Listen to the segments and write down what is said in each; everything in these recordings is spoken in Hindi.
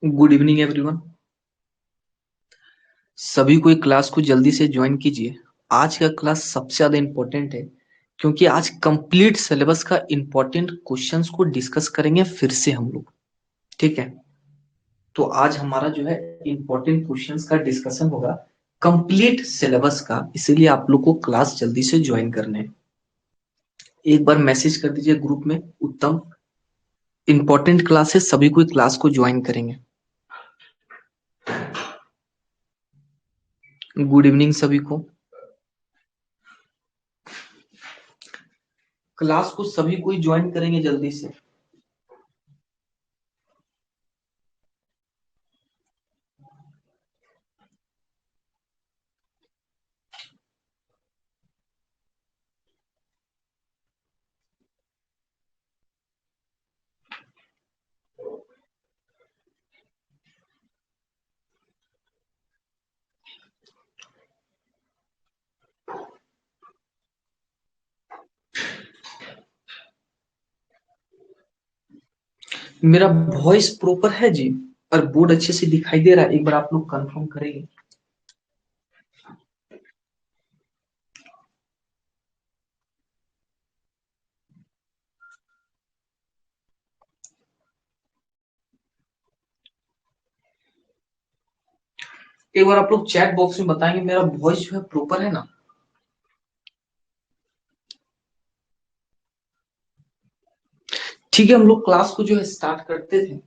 Good evening everyone. सभी कोई क्लास को जल्दी से ज्वाइन कीजिए। आज का क्लास सबसे ज्यादा इम्पोर्टेंट है क्योंकि आज कंप्लीट सिलेबस का इम्पोर्टेंट क्वेश्चंस को डिस्कस करेंगे फिर से हम लोग। ठीक है, तो आज हमारा जो है इम्पोर्टेंट क्वेश्चंस का डिस्कशन होगा कंप्लीट सिलेबस का, इसीलिए आप लोग को क्लास जल्दी से ज्वाइन करने हैं। एक बार मैसेज कर दीजिए ग्रुप में, उत्तम इंपॉर्टेंट क्लास है, सभी कोई क्लास को ज्वाइन करेंगे। गुड इवनिंग सभी को। क्लास को सभी कोई ज्वाइन करेंगे जल्दी से। मेरा वॉइस प्रॉपर है जी, और बोर्ड अच्छे से दिखाई दे रहा है? एक बार आप लोग कंफर्म करेंगे। एक बार आप लोग चैट बॉक्स में बताएंगे मेरा वॉइस जो है प्रॉपर है ना। ठीक है, हम लोग क्लास को जो है स्टार्ट करते थे।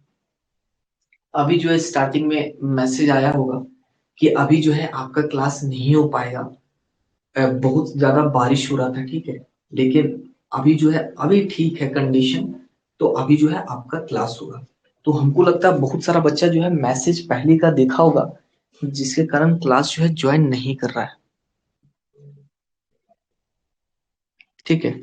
अभी जो है स्टार्टिंग में मैसेज आया होगा कि अभी जो है आपका क्लास नहीं हो पाएगा। बहुत ज्यादा बारिश हो रहा था, ठीक है, लेकिन अभी जो है अभी ठीक है कंडीशन, तो अभी जो है आपका क्लास होगा। तो हमको लगता है बहुत सारा बच्चा जो है मैसेज पहले का देखा होगा, जिसके कारण क्लास जो है ज्वाइन नहीं कर रहा है। ठीक है,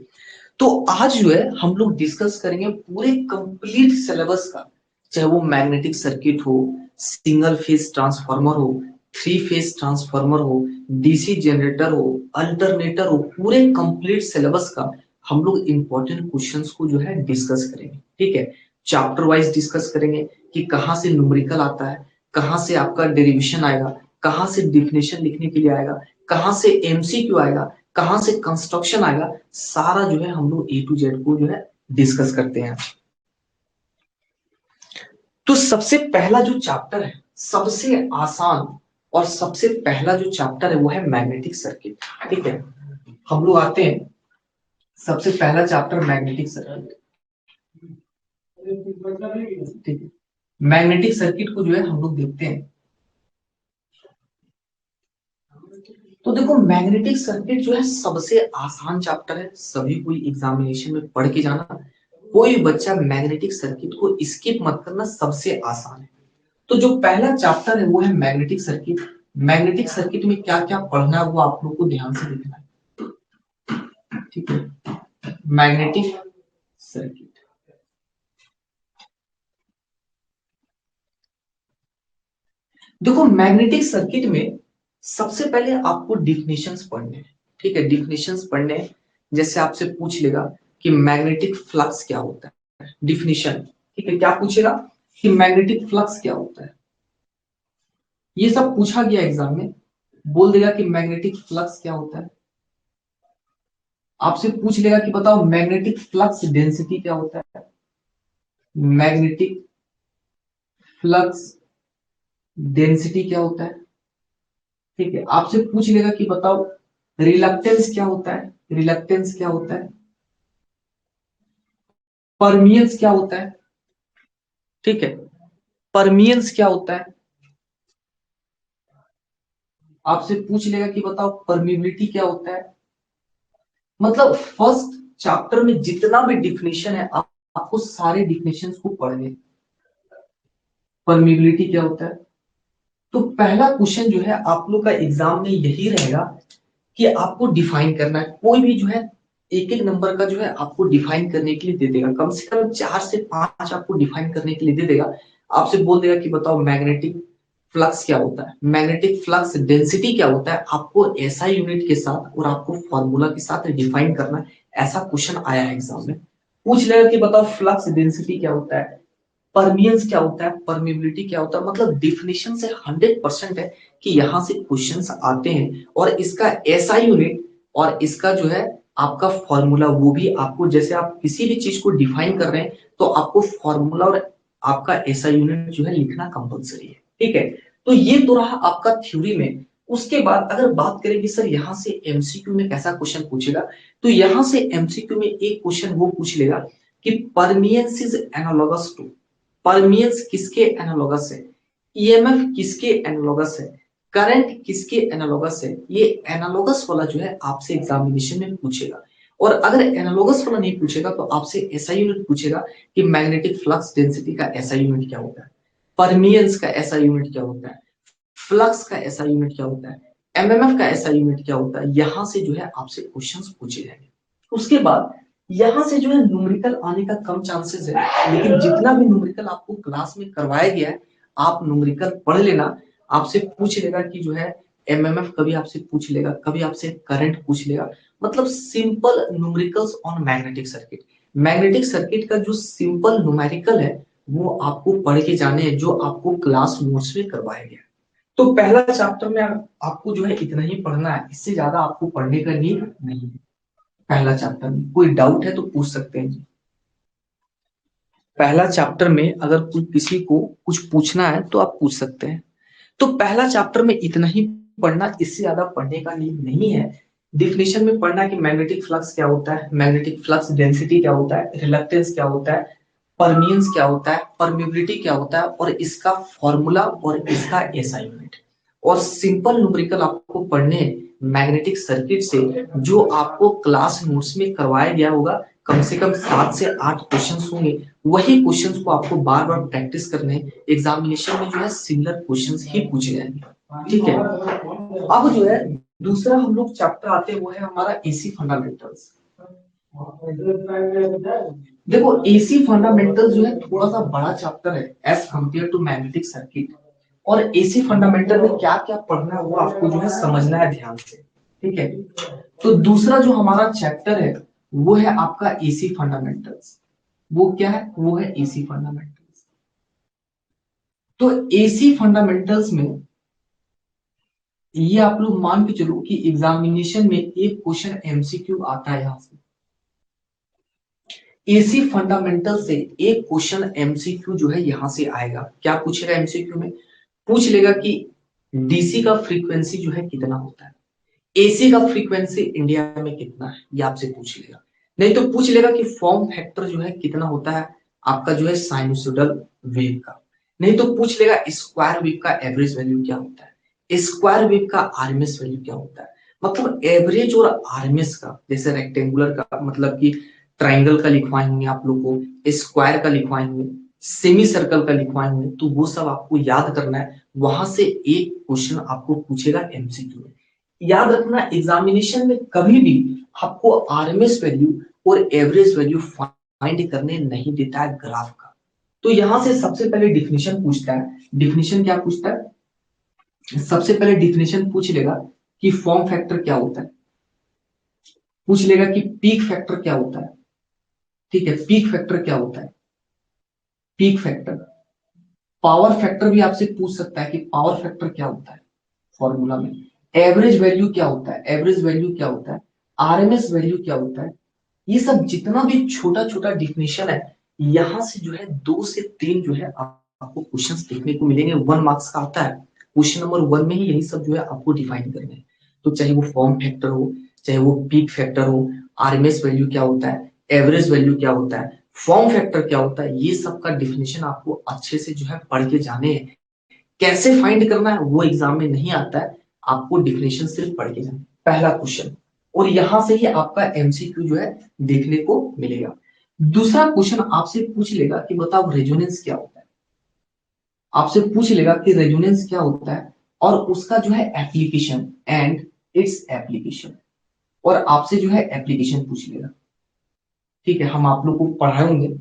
तो आज जो है हम लोग डिस्कस करेंगे पूरे कंप्लीट सिलेबस का, चाहे वो मैग्नेटिक सर्किट हो, सिंगल फेज ट्रांसफार्मर हो, थ्री फेज ट्रांसफार्मर हो, डीसी जनरेटर हो, अल्टरनेटर हो, पूरे कंप्लीट सिलेबस का हम लोग इंपॉर्टेंट क्वेश्चंस को जो है डिस्कस करेंगे। ठीक है, चैप्टर वाइज डिस्कस करेंगे कि कहाँ से न्यूमेरिकल आता है, कहाँ से आपका डेरिवेशन आएगा, कहाँ से डिफिनेशन लिखने के लिए आएगा, कहाँ से एमसीक्यू आएगा, कहाँ से कंस्ट्रक्शन आएगा, सारा जो है हम लोग ए टू जेड को जो है डिस्कस करते हैं। तो सबसे पहला जो चैप्टर है, सबसे आसान और सबसे पहला जो चैप्टर है वो है मैग्नेटिक सर्किट। ठीक है, हम लोग आते हैं, सबसे पहला चैप्टर मैग्नेटिक सर्किट। ठीक है, मैग्नेटिक सर्किट को जो है हम लोग देखते हैं। तो देखो, मैग्नेटिक सर्किट जो है सबसे आसान चैप्टर है, सभी कोई एग्जामिनेशन में पढ़ के जाना। कोई बच्चा मैग्नेटिक सर्किट को स्किप मत करना, सबसे आसान है। तो जो पहला चैप्टर है वो है मैग्नेटिक सर्किट। मैग्नेटिक सर्किट में क्या क्या पढ़ना है वो आप लोग को ध्यान से लिखना है। ठीक है, मैग्नेटिक सर्किट। देखो, मैग्नेटिक सर्किट में सबसे पहले आपको डिफिनेशंस पढ़ने हैं। ठीक है, डिफिनेशंस पढ़ने हैं। जैसे आपसे पूछ लेगा कि मैग्नेटिक फ्लक्स क्या होता है, डिफिनेशन। ठीक है, क्या पूछेगा कि मैग्नेटिक फ्लक्स क्या होता है, ये सब पूछा गया एग्जाम में। बोल देगा कि मैग्नेटिक फ्लक्स क्या होता है। आपसे पूछ लेगा कि बताओ मैग्नेटिक फ्लक्स डेंसिटी क्या होता है। मैग्नेटिक फ्लक्स डेंसिटी क्या होता है। ठीक है, आपसे पूछ लेगा कि बताओ रिलक्टेंस क्या होता है। रिलक्टेंस क्या होता है। परमियंस क्या होता है। ठीक है, परमियंस क्या होता है। आपसे पूछ लेगा कि बताओ परमिबिलिटी क्या होता है। मतलब फर्स्ट चैप्टर में जितना भी डिफिनेशन है, आपको सारे डिफिनेशन को पढ़ने। परमिबिलिटी क्या होता है। तो पहला क्वेश्चन जो है आप लोग का एग्जाम में यही रहेगा कि आपको डिफाइन करना है। कोई भी जो है एक एक नंबर का जो है आपको डिफाइन करने के लिए दे देगा, कम से कम 4 से 5 आपको डिफाइन करने के लिए दे देगा। आपसे बोल देगा कि बताओ मैग्नेटिक फ्लक्स क्या होता है, मैग्नेटिक फ्लक्स डेंसिटी क्या होता है। आपको ऐसा यूनिट के साथ और आपको फॉर्मूला के साथ डिफाइन करना है। ऐसा क्वेश्चन आया है एग्जाम में। पूछ लेगा कि बताओ फ्लक्स डेंसिटी क्या होता है, परमियंस क्या होता है, परमिबिलिटी क्या होता है, मतलब डिफिनेशन से 100% है कि यहाँ से क्वेश्चंस आते हैं। और इसका ऐसा यूनिट और इसका जो है आपका फॉर्मूला, वो भी आपको, जैसे आप किसी भी चीज को डिफाइन कर रहे हैं तो आपको फॉर्मूला और आपका ऐसा यूनिट जो है लिखना कंपलसरी है। ठीक है, तो ये तो रहा आपका थ्योरी में। उसके बाद अगर बात करेंगे सर यहाँ से एमसीक्यू में कैसा क्वेश्चन पूछेगा, तो यहाँ से एमसीक्यू में एक क्वेश्चन वो पूछ लेगा कि permeance is analogous to, permeance किसके एनालॉगस है, ईएमएफ किसके एनालॉगस है, करंट किसके एनालॉगस है। ये एनालॉगस वाला जो है आपसे एग्जामिनेशन में पूछेगा। और अगर एनालॉगस वाला नहीं पूछेगा तो आपसे ऐसा यूनिट पूछेगा कि मैग्नेटिक फ्लक्स डेंसिटी का ऐसा यूनिट क्या होता है, परमियंस का ऐसा यूनिट क्या होता है, फ्लक्स का ऐसा यूनिट क्या होता है, एमएमएफ का ऐसा यूनिट क्या होता है। यहां से जो है आपसे क्वेश्चंस पूछे जाएंगे। उसके बाद यहां से जो है न्यूमेरिकल आने का कम चांसेस है, लेकिन जितना भी न्यूमेरिकल आपको क्लास में करवाया गया है आप न्यूमेरिकल पढ़ लेना। आपसे पूछ लेगा कि जो है एमएमएफ, कभी आपसे पूछ लेगा, कभी आपसे करंट पूछ लेगा। मतलब simple numericals on magnetic circuit, magnetic circuit का जो सिंपल न्यूमेरिकल है वो आपको पढ़ के जाने हैं, जो आपको क्लास नोट्स में करवाया गया है। तो पहला चैप्टर में आपको जो है इतना ही पढ़ना है, इससे ज्यादा आपको पढ़ने का नीड नहीं है। पहला चैप्टर में कोई डाउट है तो पूछ सकते हैं जी। पहला चैप्टर में अगर कोई किसी को कुछ पूछना है तो आप पूछ सकते हैं। तो पहला चैप्टर में इतना ही पढ़ना, इससे ज्यादा पढ़ने का नीड नहीं है। डिफिनेशन में पढ़ना कि मैग्नेटिक फ्लक्स क्या होता है, मैग्नेटिक फ्लक्स डेंसिटी क्या होता है, रिलक्टेंस क्या होता है, परमियंस क्या होता है, परमिबिलिटी क्या होता है, और इसका फॉर्मूला और इसका एसआई यूनिट। और सिंपल न्यूमेरिकल आपको पढ़ने मैग्नेटिक सर्किट से, जो आपको क्लास नोट्स में करवाया गया होगा। कम से कम 7 से 8 क्वेश्चंस होंगे, वही क्वेश्चंस को आपको बार बार प्रैक्टिस करने हैं। एग्जामिनेशन में जो है सिमिलर क्वेश्चंस ही पूछे जाएंगे। ठीक है, अब जो है दूसरा हम लोग चैप्टर आते हैं वो है हमारा एसी फंडामेंटल्स। देखो एसी फंडामेंटल जो है थोड़ा सा बड़ा चैप्टर है as compare to magnetic circuit. और एसी फंडामेंटल में क्या क्या पढ़ना है वो आपको जो है समझना है ध्यान से। ठीक है, तो दूसरा जो हमारा चैप्टर है वो है आपका एसी फंडामेंटल्स। वो क्या है, वो है एसी फंडामेंटल्स। तो एसी फंडामेंटल्स में ये आप लोग मान के चलो कि एग्जामिनेशन में एक क्वेश्चन एमसीक्यू आता है यहां से। एसी फंडामेंटल से एक क्वेश्चन एमसीक्यू जो है यहां से आएगा। क्या पूछेगा एमसीक्यू में, पूछ लेगा कि डीसी का फ्रीक्वेंसी जो है कितना होता है, एसी का फ्रीक्वेंसी इंडिया में कितना है, ये आपसे पूछ लेगा। नहीं तो पूछ लेगा कि फॉर्म फैक्टर जो है कितना होता है आपका जो है साइनसोइडल वेव का। नहीं तो पूछ लेगा स्क्वायर वेव का एवरेज वैल्यू क्या होता है, स्क्वायर वेव का आरएमएस वैल्यू क्या होता है। मतलब एवरेज और आरएमएस का, जैसे रेक्टेंगुलर का मतलब कि ट्राइंगल का लिखवाएंगे आप लोग को, स्क्वायर का लिखवाएंगे, सेमी सर्कल का लिखवाएंगे, तो वो सब आपको याद करना है। वहां से एक क्वेश्चन आपको पूछेगा एमसीक्यू में। याद रखना एग्जामिनेशन में कभी भी आपको आरएमएस वैल्यू और एवरेज वैल्यू फाइंड करने नहीं देता है ग्राफ का। तो यहां से सबसे पहले डिफिनेशन पूछता है। डिफिनेशन क्या पूछता है, सबसे पहले डिफिनेशन पूछ लेगा कि फॉर्म फैक्टर क्या होता है, पूछ लेगा कि पीक फैक्टर क्या होता है। ठीक है, पीक फैक्टर क्या होता है, पीक फैक्टर। पावर फैक्टर भी आपसे पूछ सकता है कि पावर फैक्टर क्या होता है फॉर्मूला में। एवरेज वैल्यू क्या होता है, एवरेज वैल्यू क्या होता है, आरएमएस वैल्यू क्या होता है। ये सब जितना भी छोटा छोटा डिफिनेशन है, यहां से जो है 2 से 3 जो है आपको क्वेश्चंस देखने को मिलेंगे। 1 मार्क्स का आता है, क्वेश्चन नंबर 1 में ही यही सब जो है आपको डिफाइन करने हैं। तो चाहे वो फॉर्म फैक्टर हो, चाहे वो पीक फैक्टर हो, आरएमएस वैल्यू क्या होता है, एवरेज वैल्यू क्या होता है, फॉर्म फैक्टर क्या होता है, ये सब का डिफिनेशन आपको अच्छे से जो है पढ़ के जाने हैं। कैसे फाइंड करना है वो एग्जाम में नहीं आता है, आपको डिफिनेशन सिर्फ पढ़ के जाना। पहला क्वेश्चन, और यहां से ही आपका एमसीक्यू जो है देखने को मिलेगा। दूसरा क्वेश्चन आपसे पूछ लेगा कि बताओ रेजोनेंस क्या होता है। आपसे पूछ लेगा कि रेजोनेंस क्या होता है और उसका जो है एप्लीकेशन एंड इट्स एप्लीकेशन। और आपसे जो है एप्लीकेशन पूछ लेगा। ठीक है, हम आप लोग को पढ़ाएंगे,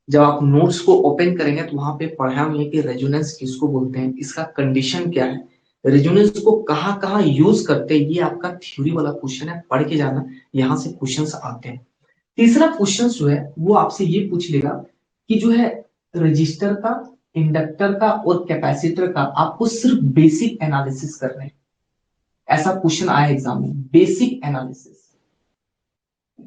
जब आप नोट्स को ओपन करेंगे तो वहां पे पढ़ाएंगे कि रेजोनेंस किसको बोलते हैं, इसका कंडीशन क्या है, रेजोनेंस को कहाँ कहाँ यूज करते हैं। ये आपका थ्योरी वाला क्वेश्चन है, पढ़ के जाना, यहाँ से क्वेश्चंस आते हैं। तीसरा क्वेश्चन जो है वो आपसे ये पूछ लेगा कि जो है रजिस्टर का, इंडक्टर का और कैपेसिटर का आपको सिर्फ बेसिक एनालिसिस करना है। ऐसा क्वेश्चन आया एग्जाम में, बेसिक एनालिसिस।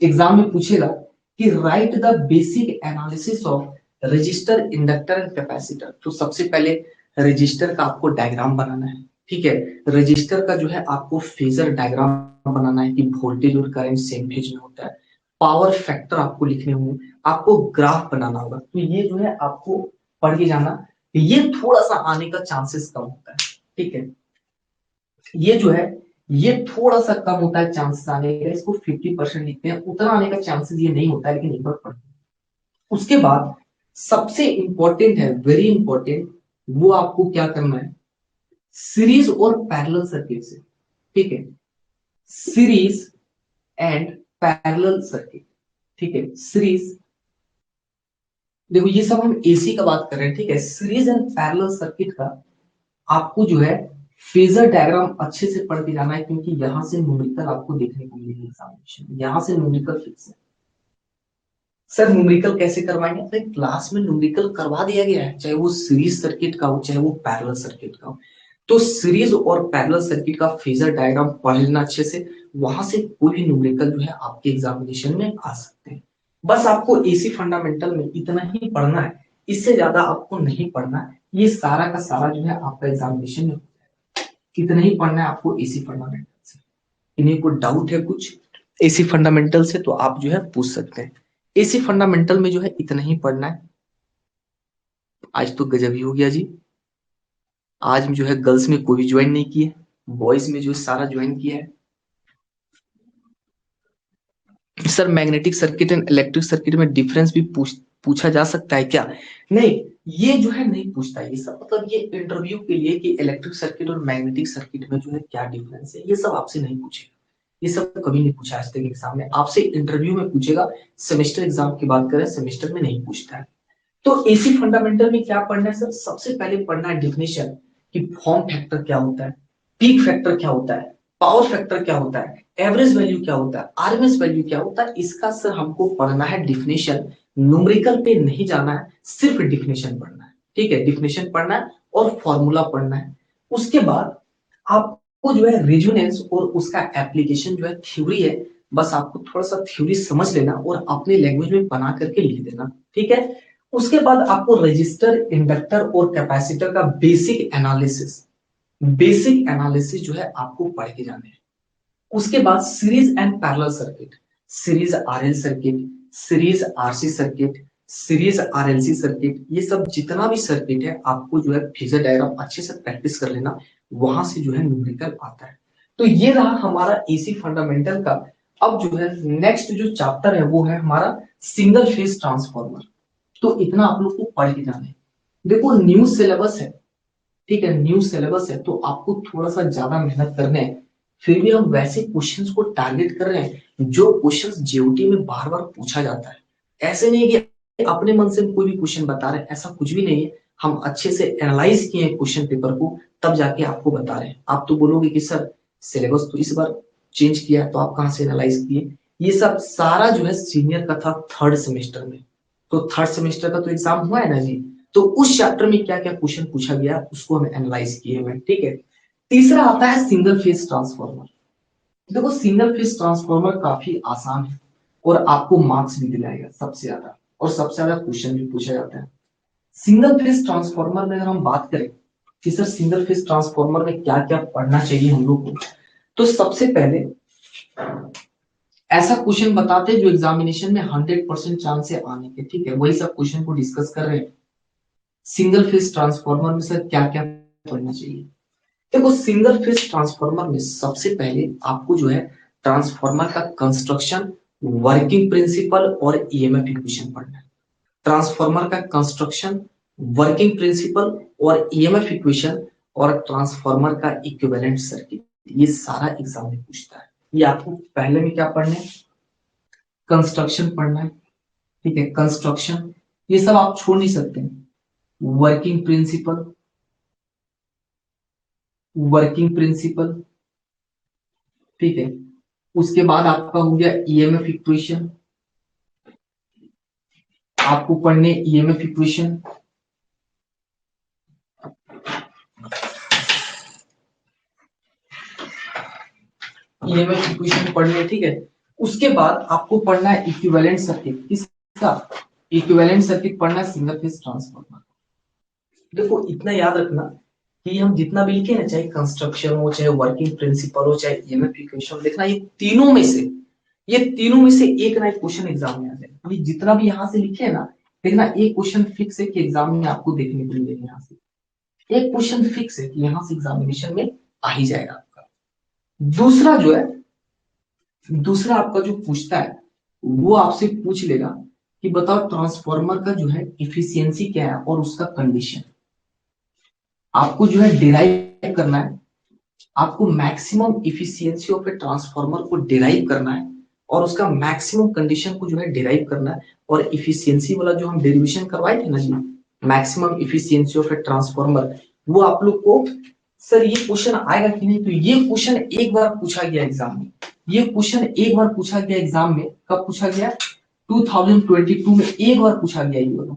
एग्जाम में पूछेगा कि right the basic analysis of register, inductor and capacitor. तो सबसे पहले रजिस्टर का आपको डायग्राम बनाना है, ठीक है। रजिस्टर का जो है आपको फेजर डायग्राम बनाना है कि वोल्टेज और करंट सेम फेज में होता है। पावर फैक्टर आपको लिखने होंगे, आपको ग्राफ बनाना होगा। तो ये जो है आपको पढ़ के जाना, ये थोड़ा सा आने का चांसेस कम होता है, ठीक है। ये जो है ये थोड़ा सा कम होता है चांसेस आने का, इसको 50% लिखते हैं, उतना आने का चांसेस ये नहीं होता है, लेकिन एक बार पढ़ते हैं। उसके बाद सबसे इंपॉर्टेंट है, वेरी इंपॉर्टेंट, वो आपको क्या करना है, सीरीज और पैरेलल सर्किट से, ठीक है। सीरीज एंड पैरेलल सर्किट, ठीक है। सीरीज, देखो ये सब हम एसी का बात कर रहे हैं, ठीक है। सीरीज एंड पैरेलल सर्किट का आपको जो है फेजर डायग्राम अच्छे से पढ़ के जाना है, क्योंकि यहां से न्यूमेरिकल आपको देखने को मिलेगी एग्जामिनेशन में, यहां से न्यूमेरिकल फिक्स है। सर न्यूमेरिकल कैसे करवाएंगे, तो क्लास में न्यूमेरिकल करवा दिया गया है, चाहे वो सीरीज सर्किट का हो चाहे वो पैरेलल सर्किट का हो। तो सीरीज और पैरेलल सर्किट का फेजर डायग्राम पढ़ लेना अच्छे से, वहां से कोई भी न्यूमेरिकल जो है आपके एग्जामिनेशन में आ सकते हैं। बस आपको एसी फंडामेंटल में इतना ही पढ़ना है, इससे ज्यादा आपको नहीं पढ़ना है। ये सारा का सारा जो है आपका एग्जामिनेशन में कितना ही पढ़ना है आपको एसी फंडामेंटल से। इन्हें कोई डाउट है कुछ एसी फंडामेंटल से, तो आप जो है पूछ सकते हैं। एसी फंडामेंटल में जो है इतना ही पढ़ना है। आज तो गजब ही हो गया जी। आज में जो है गर्ल्स में कोई भी ज्वाइन नहीं किया, बॉयज में जो सारा ज्वाइन किया है। Sir magnetic circuit and electric circuit में डिफरेंस भी पूछा जा सकता है क्या? नहीं, ये जो है नहीं पूछता ये सब, मतलब ये इंटरव्यू के लिए कि इलेक्ट्रिक सर्किट और मैग्नेटिक सर्किट में जो है क्या डिफरेंस है, ये सब आपसे नहीं पूछेगा। ये सब कभी नहीं पूछा आज तक एग्जाम में, आपसे इंटरव्यू में पूछेगा। सेमेस्टर एग्जाम की बात करें, सेमेस्टर में नहीं पूछता है। तो एसी फंडामेंटल में क्या पढ़ना है सर, सबसे पहले पढ़ना है डिफिनेशन कि फॉर्म फैक्टर क्या होता है, पीक फैक्टर क्या होता है, पावर फैक्टर क्या होता है, एवरेज वैल्यू क्या होता है, आरएमएस वैल्यू क्या होता है, इसका सर हमको पढ़ना है डिफिनेशन। न्यूमेरिकल पे नहीं जाना है, सिर्फ डिफिनेशन पढ़ना है, ठीक है। डिफिनेशन पढ़ना है और फॉर्मूला पढ़ना है। उसके बाद आपको जो है रेजोनेंस और उसका एप्लीकेशन जो है थ्योरी है, बस आपको थोड़ा सा थ्योरी समझ लेना और अपने लैंग्वेज में बना करके लिख देना, ठीक है। उसके बाद आपको रजिस्टर, इंडक्टर और कैपेसिटर का बेसिक एनालिसिस जो है आपको पढ़ के जाने हैं। उसके बाद series and parallel circuit, series RL circuit, series RC circuit, series RLC circuit, ये सब जितना भी सर्किट है आपको जो है फेजर डायग्राम अच्छे से प्रैक्टिस कर लेना, वहां से जो है न्यूमेरिकल आता है। तो ये रहा हमारा एसी फंडामेंटल का। अब जो है नेक्स्ट जो चैप्टर है वो है हमारा सिंगल फेज ट्रांसफॉर्मर। तो इतना आप लोग को पढ़ के जाना है। देखो न्यू सिलेबस है, ठीक है, न्यू सिलेबस है, तो आपको थोड़ा सा ज्यादा मेहनत करने हैं। फिर भी हम वैसे क्वेश्चंस को टारगेट कर रहे हैं जो क्वेश्चंस जेओटी में बार बार पूछा जाता है। ऐसे नहीं कि अपने मन से कोई भी क्वेश्चन बता रहे हैं, ऐसा कुछ भी नहीं है। हम अच्छे से एनालाइज किए हैं क्वेश्चन पेपर को, तब जाके आपको बता रहे हैं। आप तो बोलोगे कि सर सिलेबस तो इस बार चेंज किया है, तो आप कहाँ से एनालाइज किए? ये सब सारा जो है सीनियर का था थर्ड सेमेस्टर में। तो थर्ड सेमेस्टर का तो एग्जाम हुआ है ना जी, तो उस चैप्टर में क्या क्या क्वेश्चन पूछा गया उसको हम एनालाइज किए हुए, ठीक है। तीसरा आता है सिंगल फेज ट्रांसफॉर्मर। देखो सिंगल फेज ट्रांसफॉर्मर काफी आसान है और आपको मार्क्स भी दिलाएगा सबसे ज्यादा, और सबसे ज्यादा क्वेश्चन भी पूछा जाता है। सिंगल फेज ट्रांसफॉर्मर में अगर हम बात करें कि सर सिंगल फेज ट्रांसफॉर्मर में क्या क्या पढ़ना चाहिए हम लोग को, तो सबसे पहले ऐसा क्वेश्चन बताते हैं जो एग्जामिनेशन में 100% चांस है आने के, ठीक है, वही सब क्वेश्चन को डिस्कस कर रहे हैं। सिंगल फेज ट्रांसफॉर्मर में सर क्या क्या पढ़ना चाहिए? देखो सिंगल फेज ट्रांसफार्मर में सबसे पहले आपको जो है ट्रांसफार्मर का कंस्ट्रक्शन, वर्किंग प्रिंसिपल और ईएमएफ इक्वेशन पढ़ना है। ट्रांसफार्मर का कंस्ट्रक्शन, वर्किंग प्रिंसिपल और ईएमएफ इक्वेशन और ट्रांसफार्मर का इक्विवेलेंट सर्किट, ये सारा एग्जाम में पूछता है। ये आपको पहले में क्या पढ़ना है, कंस्ट्रक्शन पढ़ना है, ठीक है, कंस्ट्रक्शन, ये सब आप छोड़ नहीं सकते। वर्किंग प्रिंसिपल, वर्किंग प्रिंसिपल, ठीक है। उसके बाद आपका हो गया ईएमएफ इक्वेशन, आपको पढ़ने ईएमएफ इक्वेशन। ईएमएफ इक्वेशन पढ़ने, ठीक है। उसके बाद आपको पढ़ना है इक्विवेलेंट सर्किट। किसका? इक्विवेलेंट सर्किट पढ़ना है सिंगल फेज ट्रांसफार्मर। देखो इतना याद रखना कि हम जितना भी लिखे ना, चाहे कंस्ट्रक्शन हो, चाहे वर्किंग प्रिंसिपल हो, चाहे ईएमएफ इक्वेशन, देखना ये तीनों में से एक ना एक क्वेश्चन एग्जाम में आ जाए। अभी जितना भी यहाँ से लिखे है ना, देखना एक क्वेश्चन फिक्स है कि एग्जाम में आपको देखने को मिलेगा। यहाँ से एक क्वेश्चन फिक्स है कि यहाँ से एग्जामिनेशन में आ ही जाएगा आपका। दूसरा आपका जो पूछता है वो आपसे पूछ लेगा कि बताओ ट्रांसफार्मर का जो है इफिशियंसी क्या है और उसका कंडीशन। आपको जो है डिराइव करना है, आपको maximum efficiency of a transformer को डिराइव करना है और उसका मैक्सिमम कंडीशन को जो है डिराइव करना है। और इफिशियंसी वाला जो हम डेरिवेशन करवाए थे ना जी, maximum efficiency of a transformer, वो आप लोग को सर ये क्वेश्चन आएगा कि नहीं, तो ये क्वेश्चन एक बार पूछा गया एग्जाम में। ये क्वेश्चन एक बार पूछा गया एग्जाम में। कब पूछा गया? 2022 में एक बार पूछा गया ये वाला,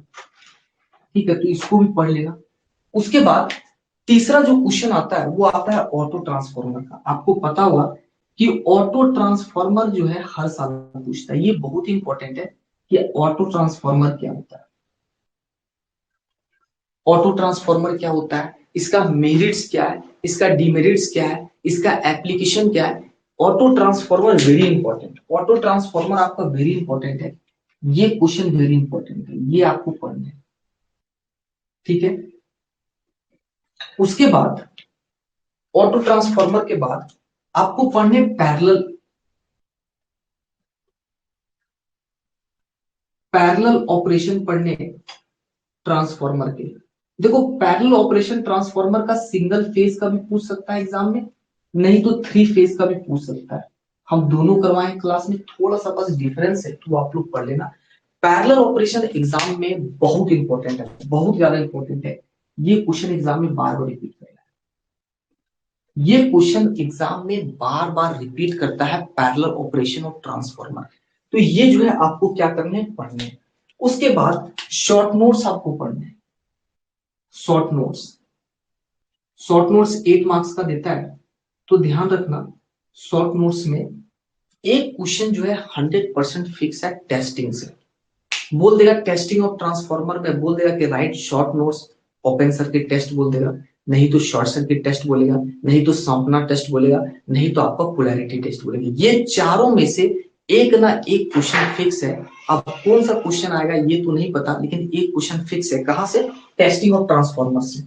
ठीक है। तो इसको भी पढ़ लेना। उसके बाद तीसरा जो क्वेश्चन आता है वो आता है ऑटो ट्रांसफार्मर का। आपको पता होगा कि ऑटो ट्रांसफार्मर जो है हर साल पूछता है। ये बहुत ही इंपॉर्टेंट है कि ऑटो ट्रांसफार्मर क्या होता है, ऑटो ट्रांसफार्मर क्या होता है, इसका मेरिट्स क्या है, इसका डिमेरिट्स क्या है, इसका एप्लीकेशन क्या है। Auto transformer very important, auto transformer आपका वेरी इंपॉर्टेंट है। ये क्वेश्चन वेरी इंपॉर्टेंट है, ये आपको पढ़ना है, ठीक है। उसके बाद ऑटो ट्रांसफार्मर के बाद आपको पढ़ने पैरेलल ऑपरेशन पढ़ने ट्रांसफार्मर के। देखो पैरेलल ऑपरेशन ट्रांसफार्मर का सिंगल फेज का भी पूछ सकता है एग्जाम में, नहीं तो थ्री फेज का भी पूछ सकता है। हम दोनों करवाए क्लास में, थोड़ा सा बस डिफरेंस है, तो आप लोग पढ़ लेना। पैरेलल ऑपरेशन एग्जाम में बहुत इंपॉर्टेंट है, बहुत ज्यादा इंपॉर्टेंट है। ये क्वेश्चन एग्जाम में बार बार रिपीट करेगा, ये क्वेश्चन एग्जाम में बार बार रिपीट करता है, पैरेलल ऑपरेशन ऑफ ट्रांसफार्मर। तो ये जो है आपको क्या करने हैं, पढ़ने हैं। उसके बाद शॉर्ट नोट्स आपको पढ़ने हैं। Short notes, short notes 8 marks का देता है, तो ध्यान रखना शॉर्ट नोट्स में एक क्वेश्चन जो है 100% फिक्स है टेस्टिंग से। बोल देगा टेस्टिंग ऑफ ट्रांसफार्मर में, बोल देगा कि write short notes open circuit test बोल देगा, नहीं तो शॉर्ट सर्किट टेस्ट बोलेगा, नहीं तो सैंपलर टेस्ट बोलेगा, नहीं तो आपका पोलैरिटी टेस्ट बोलेगा। ये चारों में से एक ना एक क्वेश्चन फिक्स है। अब कौन सा क्वेश्चन आएगा ये तो नहीं पता, लेकिन एक क्वेश्चन फिक्स है। कहां से? टेस्टिंग ऑफ ट्रांसफार्मर से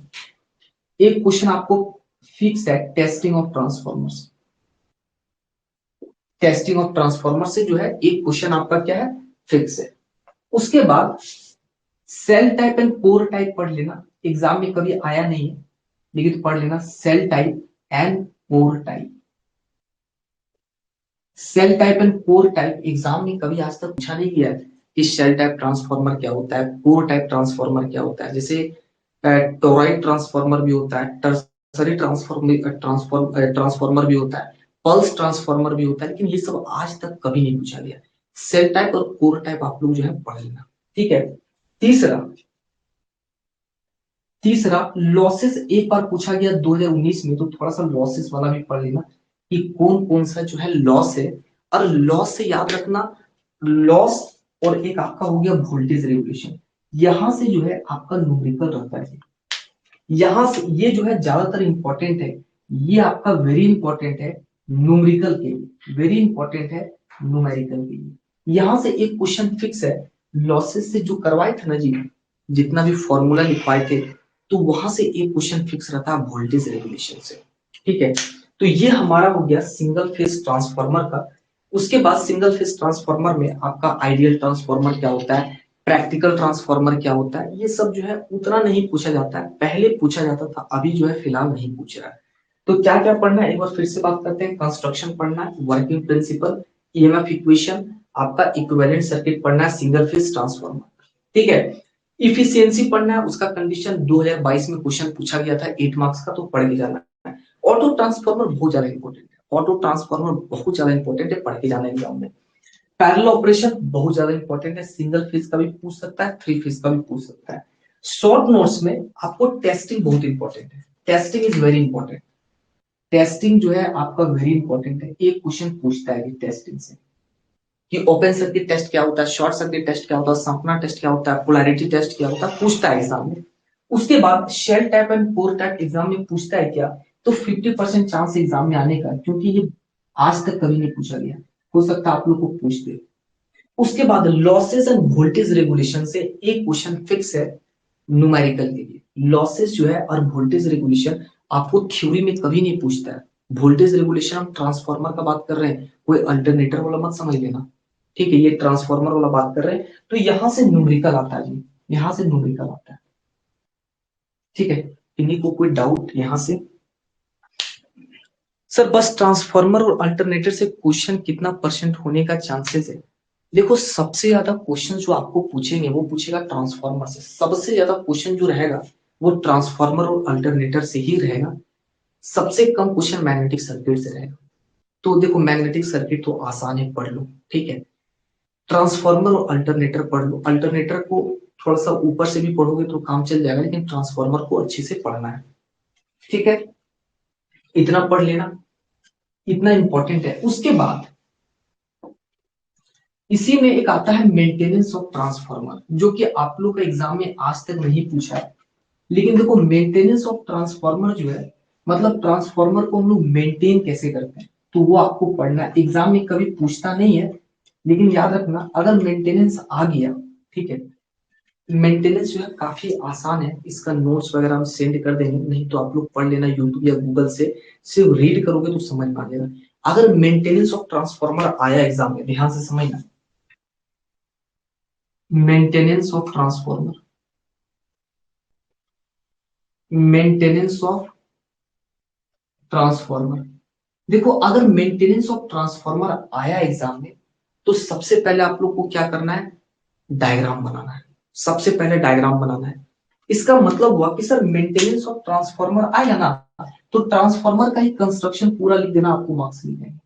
एक क्वेश्चन आपको फिक्स है, testing of transformer. Testing of transformer से जो है एक क्वेश्चन आपका क्या है, फिक्स है। उसके बाद shell type and core type पढ़ लेना, एग्जाम में कभी आया नहीं है लेकिन पढ़ लेना। Shell type and core type, shell type and core type exam में कभी आज तक पूछा नहीं गया कि सेल टाइप ट्रांसफार्मर क्या होता है, कोर टाइप ट्रांसफार्मर क्या होता है। जैसे टोरॉइड ट्रांसफार्मर भी होता है, टर्सरी ट्रांसफार्मर भी होता है, पल्स ट्रांसफार्मर भी होता है, लेकिन ये सब आज तक कभी नहीं पूछा गया। सेल टाइप और कोर टाइप आप लोग जो है पढ़ लेना, ठीक है। तीसरा तीसरा लॉसेस एक बार पूछा गया 2019 में, तो थोड़ा सा लॉसेस वाला भी पढ़ लेना कि कौन कौन सा जो है लॉस है। और लॉस से याद रखना, लॉस और एक आपका हो गया वोल्टेज रेगुलेशन। यहां से जो है आपका न्यूमेरिकल रहता है, यहां से ये जो है ज्यादातर इंपॉर्टेंट है। ये आपका वेरी इंपॉर्टेंट है न्यूमेरिकल के लिए, वेरी इंपॉर्टेंट है न्यूमेरिकल के लिए। यहां से एक क्वेश्चन फिक्स है लॉसेस से जो करवाए थे ना जी, जितना भी फॉर्मूला लिखवाए थे, तो वहां से एक क्वेश्चन फिक्स रहता है वोल्टेज रेगुलेशन से, ठीक है। तो ये हमारा हो गया सिंगल फेज ट्रांसफार्मर का। उसके बाद सिंगल फेज ट्रांसफार्मर में आपका आइडियल ट्रांसफार्मर क्या होता है, प्रैक्टिकल ट्रांसफार्मर क्या होता है, ये सब जो है उतना नहीं पूछा जाता है, पहले पूछा जाता था, अभी जो है फिलहाल नहीं पूछ रहा है। तो क्या क्या पढ़ना है एक बार फिर से बात करते हैं। कंस्ट्रक्शन पढ़ना है, वर्किंग प्रिंसिपल, ईएमएफ इक्वेशन, आपका इक्विवेलेंट सर्किट पढ़ना है, सिंगल फेज ट्रांसफार्मर, ठीक है। इफिशियंसी पढ़ना है, उसका कंडीशन 2022 में क्वेश्चन पूछा गया था 8 मार्क्स का, तो पढ़ के जाना है। ऑटो ट्रांसफार्मर बहुत ज्यादा इंपॉर्टेंट है, ऑटो ट्रांसफार्मर बहुत ज्यादा इंपॉर्टेंट है, पढ़ के जाना एग्जाम में। पैरेलल ऑपरेशन बहुत ज्यादा इंपॉर्टेंट है, सिंगल फेज का भी पूछ सकता है, थ्री फेज का भी पूछ सकता है। शॉर्ट नोट्स में आपको टेस्टिंग बहुत इंपॉर्टेंट है, testing is very important. Testing जो है आपका वेरी इंपॉर्टेंट है। एक क्वेश्चन पूछता है टेस्टिंग से कि ओपन सर्किट टेस्ट क्या होता है, शॉर्ट सर्किट टेस्ट क्या होता है, सांपना टेस्ट क्या होता है, पोलैरिटी टेस्ट क्या होता है, पूछता है एग्जाम में। उसके बाद shell type and core type exam में पूछता है क्या, तो 50% चांस एग्जाम में आने का, क्योंकि ये आज तक कभी नहीं पूछा गया, हो सकता है आप लोग को पूछ दे। उसके बाद लॉसेस एंड वोल्टेज रेगुलेशन से एक क्वेश्चन फिक्स है न्यूमेरिकल के लिए। लॉसेस जो है और वोल्टेज रेगुलेशन आपको थ्योरी में कभी नहीं पूछता है। वोल्टेज रेगुलेशन हम ट्रांसफार्मर का बात कर रहे हैं, कोई अल्टरनेटर वाला मत समझ लेना, ठीक है, ये ट्रांसफार्मर वाला बात कर रहे हैं, तो यहां से न्यूमेरिकल आता है जी, यहां से न्यूमेरिकल आता है, ठीक है। इन्हीं को कोई डाउट यहां से? सर बस ट्रांसफार्मर और अल्टरनेटर से क्वेश्चन कितना परसेंट होने का चांसेस है? देखो सबसे ज्यादा क्वेश्चन जो आपको पूछेंगे वो पूछेगा ट्रांसफार्मर से, सबसे ज्यादा क्वेश्चन जो रहेगा वो ट्रांसफार्मर और अल्टरनेटर से ही रहेगा। सबसे कम क्वेश्चन मैग्नेटिक सर्किट से रहेगा। तो देखो मैग्नेटिक सर्किट तो आसान है, पढ़ लो, ठीक है। ट्रांसफार्मर और अल्टरनेटर पढ़ लो, अल्टरनेटर को थोड़ा सा ऊपर से भी पढ़ोगे तो काम चल जाएगा, लेकिन ट्रांसफार्मर को अच्छे से पढ़ना है, ठीक है। इतना पढ़ लेना, इतना इंपॉर्टेंट है। उसके बाद इसी में एक आता है मेंटेनेंस ऑफ ट्रांसफार्मर, जो कि आप लोग का एग्जाम में आज तक नहीं पूछा है। लेकिन देखो मेंटेनेंस ऑफ ट्रांसफार्मर जो है, मतलब ट्रांसफार्मर को हम लोग मेंटेन कैसे करते हैं, तो वो आपको पढ़ना है। एग्जाम में कभी पूछता नहीं है, लेकिन याद रखना अगर मेंटेनेंस आ गया, ठीक है, मेंटेनेंस जो है काफी आसान है, इसका नोट्स वगैरह हम सेंड कर देंगे, नहीं तो आप लोग पढ़ लेना यूट्यूब या गूगल से, सिर्फ रीड करोगे तो समझ में आ जाएगा। अगर मेंटेनेंस ऑफ ट्रांसफार्मर आया एग्जाम में, ध्यान से समझना, maintenance of transformer, maintenance of transformer, देखो अगर मेंटेनेंस ऑफ ट्रांसफार्मर आया एग्जाम में, तो सबसे पहले आप लोग को क्या करना है, डायग्राम बनाना है। सबसे पहले डायग्राम बनाना है। इसका मतलब हुआ कि सर मेंटेनेंस ऑफ ट्रांसफार्मर आएगा ना, तो ट्रांसफार्मर का ही कंस्ट्रक्शन पूरा लिख देना, आपको मार्क्स मिल जाएंगे।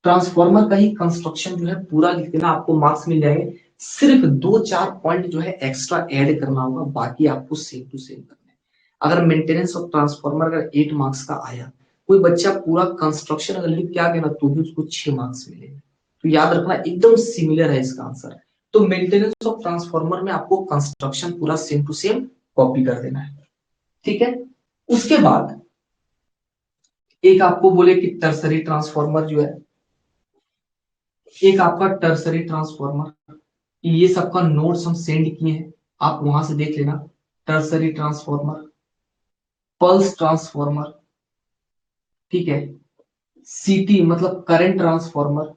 ट्रांसफार्मर का ही कंस्ट्रक्शन जो है पूरा लिख देना, आपको मार्क्स मिल जाएंगे। सिर्फ 2-4 पॉइंट जो है एक्स्ट्रा ऐड करना होगा, बाकी आपको सेम टू सेम करना है। अगर मेंटेनेंस ऑफ ट्रांसफार्मर अगर 8 मार्क्स का आया, कोई बच्चा पूरा कंस्ट्रक्शन अगर लिख के आ गया ना, तो भी उसको 6 मार्क्स मिलेंगे। तो याद रखना एकदम सिमिलर है इसका आंसर। तो मेंटेनेंस ऑफ ट्रांसफार्मर में आपको कंस्ट्रक्शन पूरा सेम टू सेम कॉपी कर देना है, ठीक है। उसके बाद एक आपको बोले कि टर्सरी ट्रांसफार्मर जो है, एक आपका टर्सरी ट्रांसफार्मर, ये सबका नोट्स हम सेंड किए हैं, आप वहां से देख लेना। टर्सरी ट्रांसफार्मर, पल्स ट्रांसफार्मर, ठीक है, सीटी मतलब करंट ट्रांसफार्मर,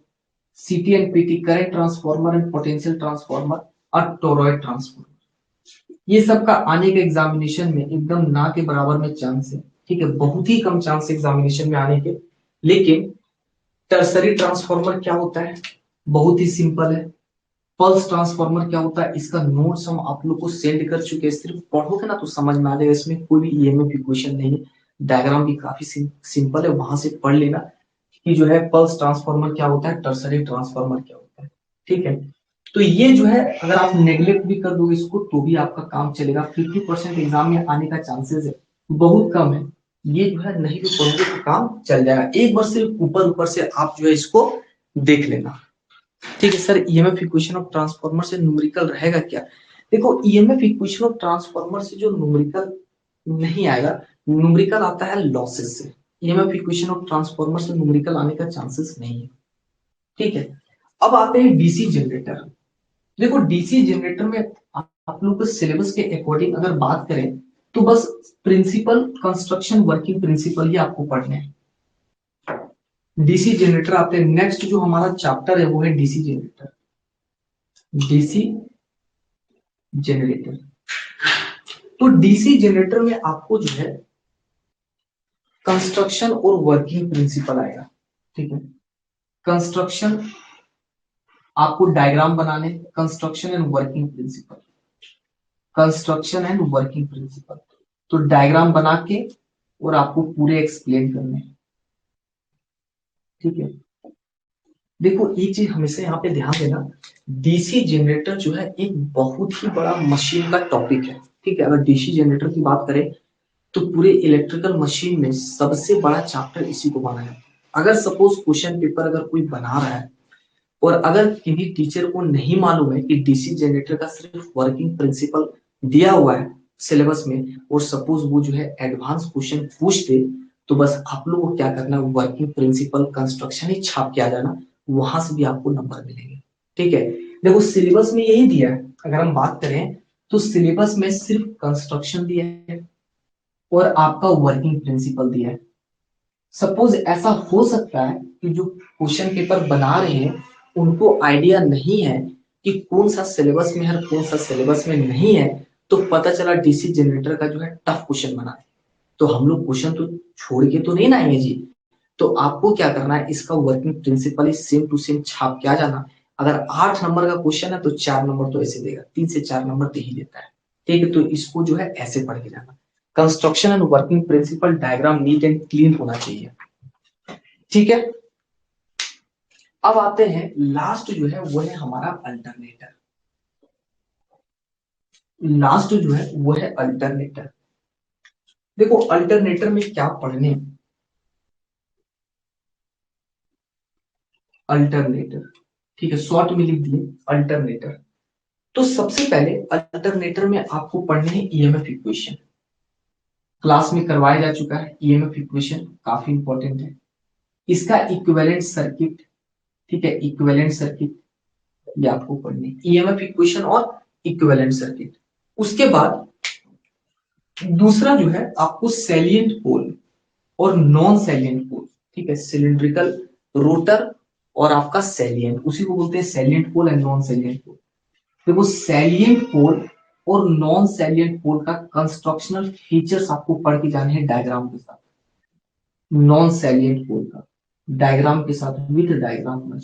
सीटी and PT current transformer and potential transformer, और टोरॉइड ट्रांसफार्मर, ये सब का आने के एग्जामिनेशन में एकदम ना के बराबर में चांस है, ठीक है, बहुत ही कम चांस एग्जामिनेशन में आने के। लेकिन टर्सरी ट्रांसफार्मर क्या होता है, बहुत ही सिंपल है। पल्स ट्रांसफार्मर क्या होता है, इसका नोट्स हम आप लोग को सेंड कर चुके हैं, सिर्फ पढ़ोगे ना तो समझ में आ जाएगा, इसमें कोई भी ईएमएफ इक्वेशन नहीं है, डायग्राम भी काफी सिंपल है, वहां से पढ़ लेना कि जो है पल्स ट्रांसफार्मर क्या होता है, टर्सरी ट्रांसफार्मर क्या होता है, ठीक है। तो ये जो है अगर आप नेग्लेक्ट भी कर दोगे इसको तो भी आपका काम चलेगा, 50% एग्जाम में आने का चांसेस है, बहुत कम है। ये जो है नहीं भी पढ़ोगे तो काम चल जाएगा, एक बार सिर्फ ऊपर ऊपर से आप जो है इसको देख लेना, ठीक है। Sir EMF equation of transformer से न्यूमेरिकल रहेगा क्या? देखो ईएमएफ इक्वेशन ऑफ ट्रांसफार्मर से जो न्यूमेरिकल नहीं आएगा, न्यूमेरिकल आता है लॉसेस से। ईएमएफ इक्वेशन ऑफ ट्रांसफार्मर से न्यूमेरिकल आने का चांसेस नहीं है, ठीक है। अब आते हैं डीसी जनरेटर। देखो डीसी जनरेटर में आप लोग के सिलेबस के अकॉर्डिंग अगर बात करें तो बस प्रिंसिपल कंस्ट्रक्शन वर्किंग प्रिंसिपल ही आपको पढ़ने हैं। डीसी जनरेटर आते हैं, नेक्स्ट जो हमारा चैप्टर है वो है डीसी जनरेटर। डीसी जनरेटर, तो डीसी जनरेटर में आपको जो है कंस्ट्रक्शन और वर्किंग प्रिंसिपल आएगा, ठीक है। कंस्ट्रक्शन आपको डायग्राम बनाने, construction and working principle, construction and working principle, तो डायग्राम बना के और आपको पूरे एक्सप्लेन करने, ठीक है। देखो एक चीज हमेशा यहाँ पे ध्यान देना, डीसी जनरेटर जो है एक बहुत ही बड़ा मशीन का टॉपिक है, ठीक है। अगर डीसी जनरेटर की बात करें तो पूरे इलेक्ट्रिकल मशीन में सबसे बड़ा चैप्टर इसी को माना है। अगर सपोज क्वेश्चन पेपर अगर कोई बना रहा है और अगर किसी टीचर को नहीं मालूम है कि डीसी जनरेटर का सिर्फ वर्किंग प्रिंसिपल दिया हुआ है सिलेबस में, और सपोज वो जो है एडवांस क्वेश्चन पूछ दे, तो बस आप लोगों को क्या करना, वर्किंग प्रिंसिपल कंस्ट्रक्शन ही छाप के आ जाना, वहां से भी आपको नंबर मिलेंगे। ठीक है, देखो सिलेबस में यही दिया है। अगर हम बात करें तो सिलेबस में सिर्फ कंस्ट्रक्शन दिया है और आपका वर्किंग प्रिंसिपल दिया है। सपोज ऐसा हो सकता है कि जो क्वेश्चन पेपर बना रहे हैं उनको आइडिया नहीं है कि कौन सा सिलेबस में है और कौन सा सिलेबस में नहीं है, तो पता चला डीसी जनरेटर का जो है टफ क्वेश्चन बना है, तो हम लोग क्वेश्चन तो छोड़ के तो नहीं ना आएंगे जी। तो आपको क्या करना है, इसका वर्किंग प्रिंसिपल ही सेम टू सेम छाप के आ जाना। अगर 8 नंबर का क्वेश्चन है तो 4 नंबर तो ऐसे देगा, 3 से 4 नंबर दे ही देता है। ठीक है, तो इसको जो है ऐसे पढ़ के जाना। Construction and working principle diagram neat and clean होना चाहिए। ठीक है, अब आते हैं लास्ट जो है वो है हमारा अल्टरनेटर। लास्ट जो है वो है अल्टरनेटर। देखो अल्टरनेटर में क्या पढ़ने, अल्टरनेटर, ठीक है, शॉर्ट में लिख दिए अल्टरनेटर। तो सबसे पहले अल्टरनेटर में आपको पढ़ने हैं ईएमएफ इक्वेशन। क्लास में करवाया जा चुका है, ईएमएफ इक्वेशन काफी इंपॉर्टेंट है। इसका इक्विवेलेंट सर्किट, ठीक है, इक्विवेलेंट सर्किट ये आपको पढ़ने, ईएमएफ इक्वेशन और इक्विवेलेंट सर्किट। उसके बाद दूसरा जो है आपको सैलिएंट पोल और नॉन सैलिएंट पोल, ठीक है, सिलिंड्रिकल रोटर और आपका सैलिएंट, उसी को बोलते हैं salient pole and non salient pole. देखो सैलिएंट पोल और नॉन सैलिएंट पोल का कंस्ट्रक्शनल फीचर्स आपको पढ़ के जाने हैं डायग्राम के साथ। नॉन सैलिएंट पोल का डायग्राम के साथ, विद डायग्राम।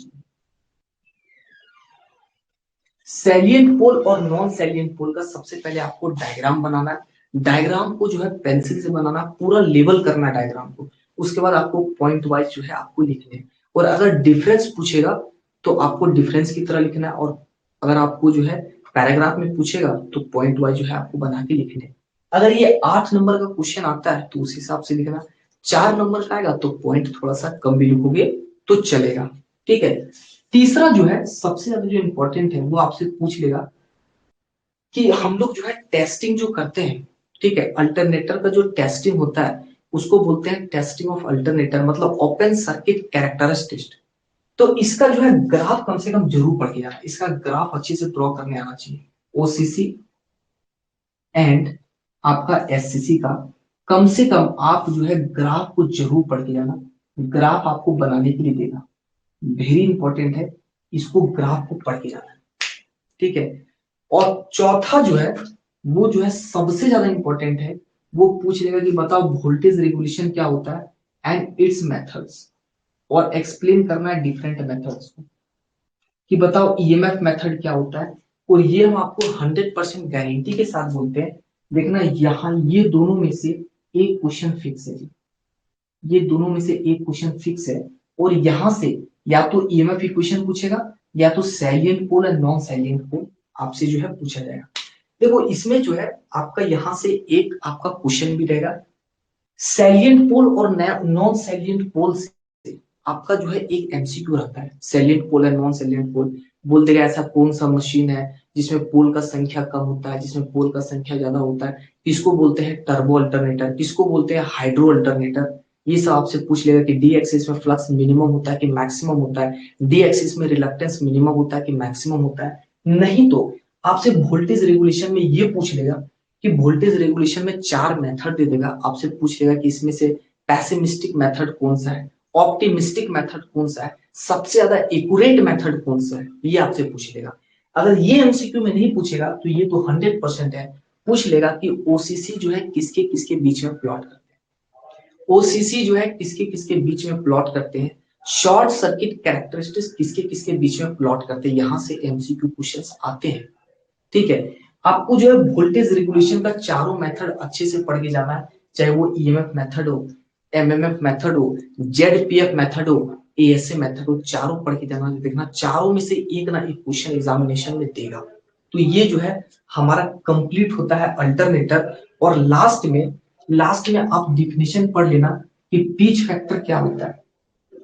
सैलिएंट पोल और नॉन सैलिएंट पोल का सबसे पहले आपको डायग्राम बनाना है। डायग्राम को जो है पेंसिल से बनाना, पूरा लेवल करना डायग्राम को। उसके बाद आपको पॉइंट वाइज जो है आपको लिखने हैं। और अगर डिफरेंस पूछेगा तो आपको डिफरेंस की तरह लिखना है, और अगर आपको जो है पैराग्राफ में पूछेगा तो पॉइंट वाइज जो है आपको बना के लिखने हैं। अगर ये 8 नंबर का क्वेश्चन आता है तो उस हिसाब से लिखना। 4 नंबर का आएगा तो पॉइंट थोड़ा सा कम भी लिखोगे तो चलेगा। ठीक है, तीसरा जो है सबसे ज्यादा जो इंपॉर्टेंट है वो आपसे पूछ लेगा कि हम लोग जो है टेस्टिंग जो करते हैं, ठीक है, अल्टरनेटर का जो टेस्टिंग होता है उसको बोलते हैं टेस्टिंग ऑफ अल्टरनेटर, मतलब ओपन सर्किट कैरेक्टरिस्टिक। तो इसका जो है ग्राफ कम से कम जरूर पढ़ के जाना, इसका ग्राफ अच्छे से ड्रॉ करने आना चाहिए। ओसीसी एंड आपका एससीसी का कम से कम आप जो है ग्राफ को जरूर पढ़ के जाना। ग्राफ आपको बनाने के लिए देगा, वेरी इंपॉर्टेंट है, इसको ग्राफ को पढ़ के जाना है। ठीक है, और चौथा जो है वो जो है सबसे ज्यादा इंपॉर्टेंट है, वो पूछ लेगा कि बताओ वोल्टेज रेगुलेशन क्या होता है एंड इट्स मेथड्स, और एक्सप्लेन करना है डिफरेंट मेथड्स को, कि बताओ ईएमएफ मेथड क्या होता है। और ये हम आपको 100% गारंटी के साथ बोलते हैं। देखना यहाँ ये दोनों में से एक क्वेश्चन फिक्स है जी, ये दोनों में से एक क्वेश्चन फिक्स है। और यहां से या तो ईएमएफ इक्वेशन पूछेगा या तो salient pole and non salient pole आपसे जो है पूछा जाएगा। देखो इसमें जो है आपका यहां से एक आपका क्वेश्चन भी रहेगा, सैलिएंट पोल और नॉन सैलिएंट पोल से आपका जो है एक एमसीक्यू रहता है। Salient pole and non salient pole बोल देगा ऐसा कौन सा मशीन है जिसमें पोल का संख्या कम होता है, जिसमें पोल का संख्या ज्यादा होता है, किसको बोलते हैं टर्बो अल्टरनेटर, किसको बोलते हैं हाइड्रो अल्टरनेटर। ये सब आपसे पूछ लेगा कि डी एक्सिस में फ्लक्स मिनिमम होता है कि मैक्सिमम होता है, डी एक्सिस में रिलक्टेंस मिनिमम होता है कि मैक्सिमम होता है। नहीं तो आपसे वोल्टेज रेगुलेशन में ये पूछ लेगा कि वोल्टेज रेगुलेशन में 4 मेथड दे देगा, आपसे पूछ लेगा कि इसमें से पैसिमिस्टिक मेथड कौन सा है, ऑप्टिमिस्टिक मेथड कौन सा है, सबसे ज्यादा एक्यूरेट मेथड कौन सा है, ये आपसे पूछ लेगा। अगर ये एमसीक्यू में नहीं पूछेगा तो ये तो 100% है, पूछ लेगा कि ओसीसी जो है किसके किसके बीच में प्लॉट करते हैं, ओसीसी जो है किसके किसके बीच में प्लॉट करते हैं, शॉर्ट सर्किट कैरेक्टरिस्टिक्स किसके किसके बीच में प्लॉट करते हैं, यहां से एमसीक्यू क्वेश्चंस आते हैं। ठीक है, आपको जो है वोल्टेज रेगुलेशन का चारों मेथड अच्छे से पढ़ के जाना है, चाहे वो ईएमएफ मेथड हो, एमएमएफ मेथड हो, जेडपीएफ मेथड हो, एएसए मेथड हो, चारों पढ़ के जाना। देखना चारों में से एक ना एक क्वेश्चन एग्जामिनेशन में देगा। तो ये जो है हमारा कंप्लीट होता है अल्टरनेटर। और लास्ट में लास्ट में आप डिफिनेशन पढ़ लेना कि पिच फैक्टर क्या होता है,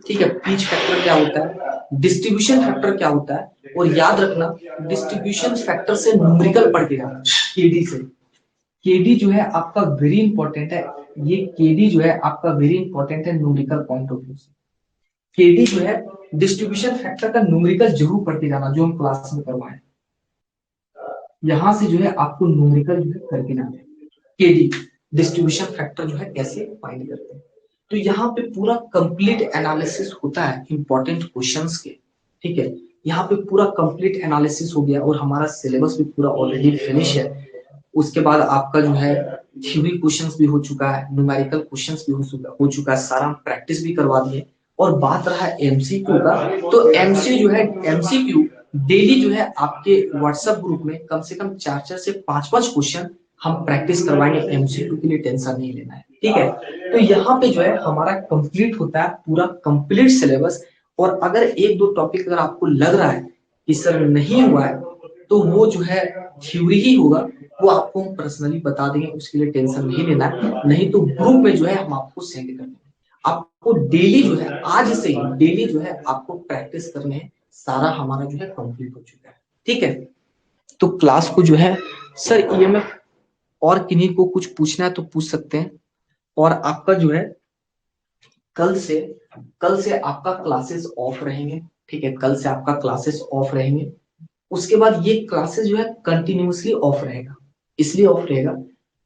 ठीक है, पिच फैक्टर क्या होता है, डिस्ट्रीब्यूशन फैक्टर क्या होता है, और याद रखना डिस्ट्रीब्यूशन फैक्टर से न्यूमेरिकल पढ़ के जाना, केडी से। केडी जो है आपका वेरी इंपॉर्टेंट है, ये केडी जो है आपका वेरी इंपॉर्टेंट है न्यूमेरिकल पॉइंट ऑफ व्यू से। केडी जो है डिस्ट्रीब्यूशन फैक्टर का न्यूमेरिकल जरूर पढ़ के जाना, जो हम क्लास में करवाएं, यहां से जो है आपको न्यूमेरिकल जो है करके जाना है। केडी डिस्ट्रीब्यूशन फैक्टर जो है कैसे फाइंड करते हैं, तो यहाँ पे पूरा कंप्लीट एनालिसिस होता है इंपॉर्टेंट क्वेश्चंस के, ठीक है। यहाँ पे पूरा कंप्लीट एनालिसिस हो गया और हमारा सिलेबस भी पूरा ऑलरेडी फिनिश है। उसके बाद आपका जो है थ्योरी क्वेश्चंस भी हो चुका है, न्यूमेरिकल क्वेश्चंस भी हो चुका है, सारा प्रैक्टिस भी करवा दिए। और बात रहा एमसीक्यू का, तो एमसी जो है एमसीक्यू डेली जो है आपके व्हाट्सएप ग्रुप में कम से कम 4-4 से 5-5 क्वेश्चन हम प्रैक्टिस करवाएंगे, एमसीक्यू के लिए टेंशन नहीं लेना है, ठीक है। तो यहाँ पे जो है हमारा कंप्लीट होता है पूरा कंप्लीट सिलेबस। और अगर एक दो टॉपिक अगर आपको लग रहा है कि सर नहीं हुआ है, तो वो जो है थ्योरी ही होगा, वो आपको हम पर्सनली बता देंगे, उसके लिए टेंशन नहीं लेना है। नहीं तो ग्रुप में जो है हम आपको सेंड कर देंगे। आपको डेली जो है आज से ही डेली जो है आपको प्रैक्टिस करने है, सारा हमारा जो है कंप्लीट हो चुका है, ठीक है। तो क्लास को जो है सर ईएमएफ और किन्हीं को कुछ पूछना है तो पूछ सकते हैं। और आपका जो है कल से कल से आपका क्लासेस ऑफ रहेंगे, ठीक है, कल से आपका क्लासेस ऑफ रहेंगे। उसके बाद ये क्लासेस जो है कंटिन्यूअसली ऑफ रहेगा, इसलिए ऑफ रहेगा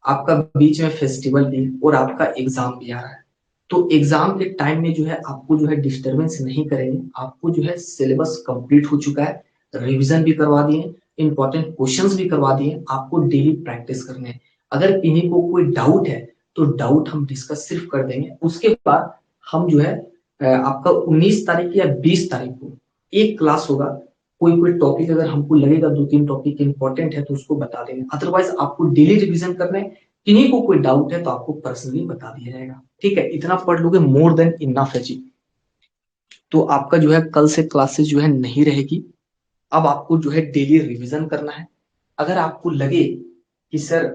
आपका बीच में फेस्टिवल भी और आपका एग्जाम भी आ रहा है। तो एग्जाम के टाइम में जो है आपको जो है डिस्टरबेंस नहीं करेंगे, आपको जो है सिलेबस कंप्लीट हो चुका है, रिवीजन भी करवा दिए, इंपॉर्टेंट क्वेश्चंस भी करवा दिए, आपको डेली प्रैक्टिस करने हैं। अगर किन्हीं को कोई डाउट है तो डाउट हम डिस्कस सिर्फ कर देंगे। उसके बाद हम जो है आपका 19 तारीख या 20 तारीख को एक क्लास होगा, कोई कोई टॉपिक अगर हमको लगेगा 2-3 टॉपिक इंपॉर्टेंट है तो उसको बता देंगे, अदरवाइज आपको डेली रिवीजन करना है। किन्हीं को कोई डाउट है तो आपको पर्सनली बता दिया जाएगा, ठीक है। इतना पढ़ लोगे मोर देन इनफ है जी। तो आपका जो है कल से क्लासेस जो है नहीं रहेगी, अब आपको जो है डेली रिवीजन करना है। अगर आपको लगे कि सर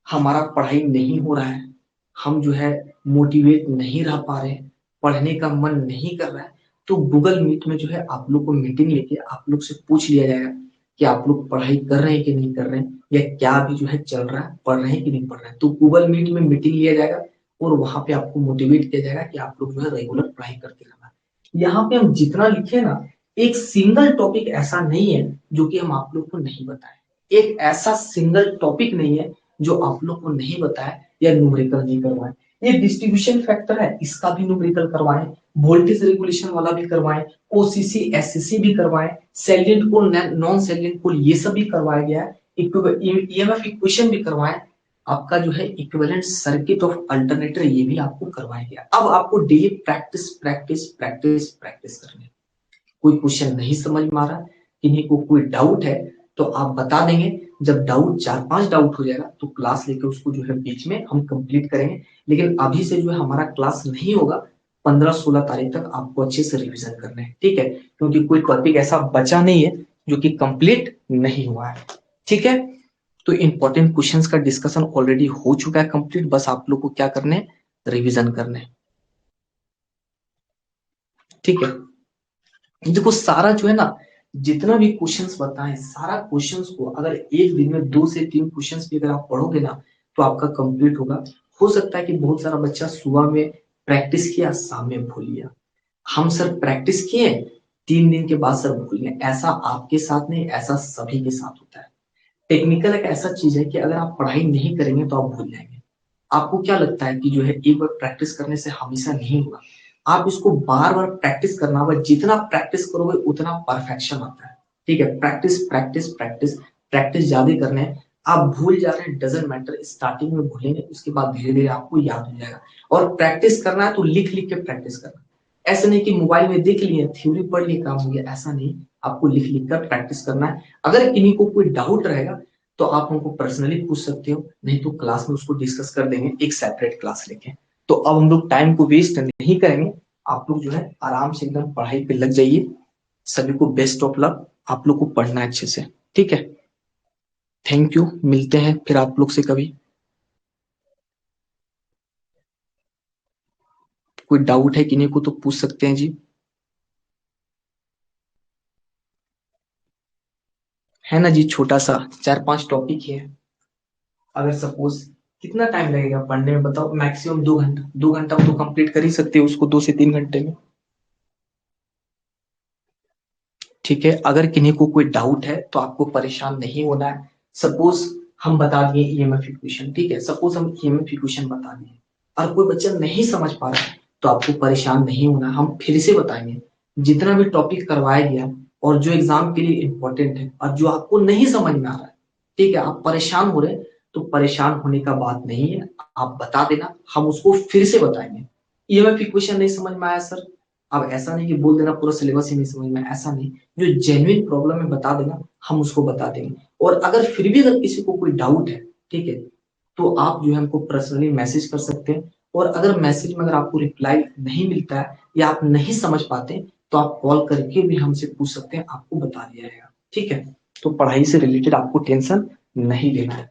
हमारा पढ़ाई नहीं हो रहा है, हम जो है मोटिवेट नहीं रह पा रहे, पढ़ने का मन नहीं कर रहा है, तो गूगल मीट में जो है आप लोग को मीटिंग लेके आप लोग से पूछ लिया जाएगा कि आप लोग पढ़ाई कर रहे हैं कि नहीं कर रहे हैं, या क्या अभी जो है चल रहा है, पढ़ रहे हैं कि नहीं पढ़ रहे हैं। तो गूगल मीट में मीटिंग लिया जाएगा और वहां पे आपको मोटिवेट किया जाएगा कि आप लोग जो है रेगुलर पढ़ाई करते रहना। यहाँ पे हम जितना लिखे ना, एक सिंगल टॉपिक ऐसा नहीं है जो कि हम आप लोग को नहीं बताए, एक ऐसा सिंगल टॉपिक नहीं है जो आप लोग को नहीं बताया या न्यूमेरिकल नहीं करवाए। ये डिस्ट्रीब्यूशन फैक्टर है, इसका भी न्यूमेरिकल करवाएं, वोल्टेज रेगुलेशन वाला भी करवाएं, ओसीसी एससीसी भी करवाएं, सैलिएंट पोल नॉन सैलिएंट पोल ये सब भी करवाया गया है, ईएमएफ इक्वेशन भी करवाएं, आपका जो है इक्विवेलेंट सर्किट ऑफ अल्टरनेटर ये भी आपको करवाया गया। अब आपको daily practice practice practice practice करनी है। कोई क्वेश्चन नहीं समझ में आ रहा, किन्हीं को कोई डाउट है तो आप बता देंगे। जब डाउट 4-5 डाउट हो जाएगा तो क्लास लेकर उसको जो है बीच में हम कंप्लीट करेंगे। लेकिन अभी से जो है हमारा क्लास नहीं होगा, 15-16 तारीख तक आपको अच्छे से रिवीजन करना है, ठीक है, क्योंकि कोई टॉपिक ऐसा बचा नहीं है जो कि कंप्लीट नहीं हुआ है, ठीक है। तो इंपॉर्टेंट क्वेश्चंस का डिस्कशन ऑलरेडी हो चुका है कंप्लीट, बस आप लोग को क्या करने हैं, रिवीजन करने हैं, ठीक है। देखो सारा जो है ना, जितना भी क्वेश्चंस बताएं सारा क्वेश्चंस को अगर एक दिन में 2 से 3 क्वेश्चंस भी अगर आप पढ़ोगे ना तो आपका कंप्लीट होगा। हो सकता है कि बहुत सारा बच्चा सुबह में प्रैक्टिस किया, शाम में भूल गया। हम सर प्रैक्टिस किए, 3 दिन के बाद सर भूल गए, ऐसा आपके साथ नहीं, ऐसा सभी के साथ होता है। टेक्निकल एक ऐसा चीज है कि अगर आप पढ़ाई नहीं करेंगे तो आप भूल जाएंगे। आपको क्या लगता है कि जो है एक बार प्रैक्टिस करने से हमेशा नहीं होगा, आप इसको बार बार प्रैक्टिस करना होगा, जितना प्रैक्टिस करोगे उतना परफेक्शन आता है, ठीक है। प्रैक्टिस प्रैक्टिस प्रैक्टिस प्रैक्टिस ज्यादा करना है। आप भूल जा रहे हैं डजेंट मैटर, स्टार्टिंग में भूलेंगे उसके बाद धीरे धीरे आपको याद हो जाएगा। और प्रैक्टिस करना है तो लिख लिख के प्रैक्टिस करना, ऐसा नहीं कि मोबाइल में देख लिए थ्योरी पढ़ लिए काम हो गया, ऐसा नहीं। आपको लिख लिख कर प्रैक्टिस करना है। अगर किन्हीं को कोई डाउट रहेगा तो आप उनको पर्सनली पूछ सकते हो, नहीं तो क्लास में उसको डिस्कस कर देंगे एक सेपरेट क्लास लेके। तो अब हम लोग टाइम को वेस्ट नहीं करेंगे, आप लोग जो है आराम से एकदम पढ़ाई पे लग जाइए। सभी को बेस्ट ऑफ लक, आप लोग को पढ़ना है अच्छे से, ठीक है। थैंक यू, मिलते हैं फिर आप लोग से कभी। कोई डाउट है किन्हीं को तो पूछ सकते हैं जी। है ना जी, छोटा सा 4-5 टॉपिक है। अगर सपोज कितना टाइम लगेगा पढ़ने में बताओ, मैक्सिमम 2 घंटा, 2 घंटा में तो कंप्लीट कर ही सकते हो उसको, 2 से 3 घंटे में। ठीक है, अगर किन्हीं को कोई डाउट है तो आपको परेशान नहीं होना है। सपोज हम बता दिए ईएमएफ इक्वेशन, ठीक है, सपोज हम ईएमएफ इक्वेशन बता दिए और कोई बच्चा नहीं समझ पा रहा है तो आपको परेशान नहीं होना, हम फिर से बताएंगे जितना भी टॉपिक करवाया गया और जो एग्जाम के लिए इम्पोर्टेंट है और जो आपको नहीं समझ में आ रहा है, ठीक है, आप परेशान हो रहे हैं तो परेशान होने का बात नहीं है, आप बता देना, हम उसको फिर से बताएंगे। ईएमएफ इक्वेशन नहीं समझ में आया सर, अब ऐसा नहीं कि बोल देना पूरा सिलेबस ही नहीं समझ में, ऐसा नहीं, जो जेन्युइन प्रॉब्लम है बता देना, हम उसको बता देंगे। और अगर फिर भी अगर किसी को कोई डाउट है, ठीक है, तो आप जो है हमको पर्सनली मैसेज कर सकते हैं। और अगर मैसेज में अगर आपको रिप्लाई नहीं मिलता है या आप नहीं समझ पाते तो आप कॉल करके भी हमसे पूछ सकते हैं, आपको बता दिया जाएगा। ठीक है, तो पढ़ाई से रिलेटेड आपको टेंशन नहीं लेना है।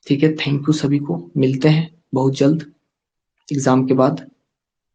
ठीक है, थैंक यू सभी को, मिलते हैं बहुत जल्द एग्जाम के बाद।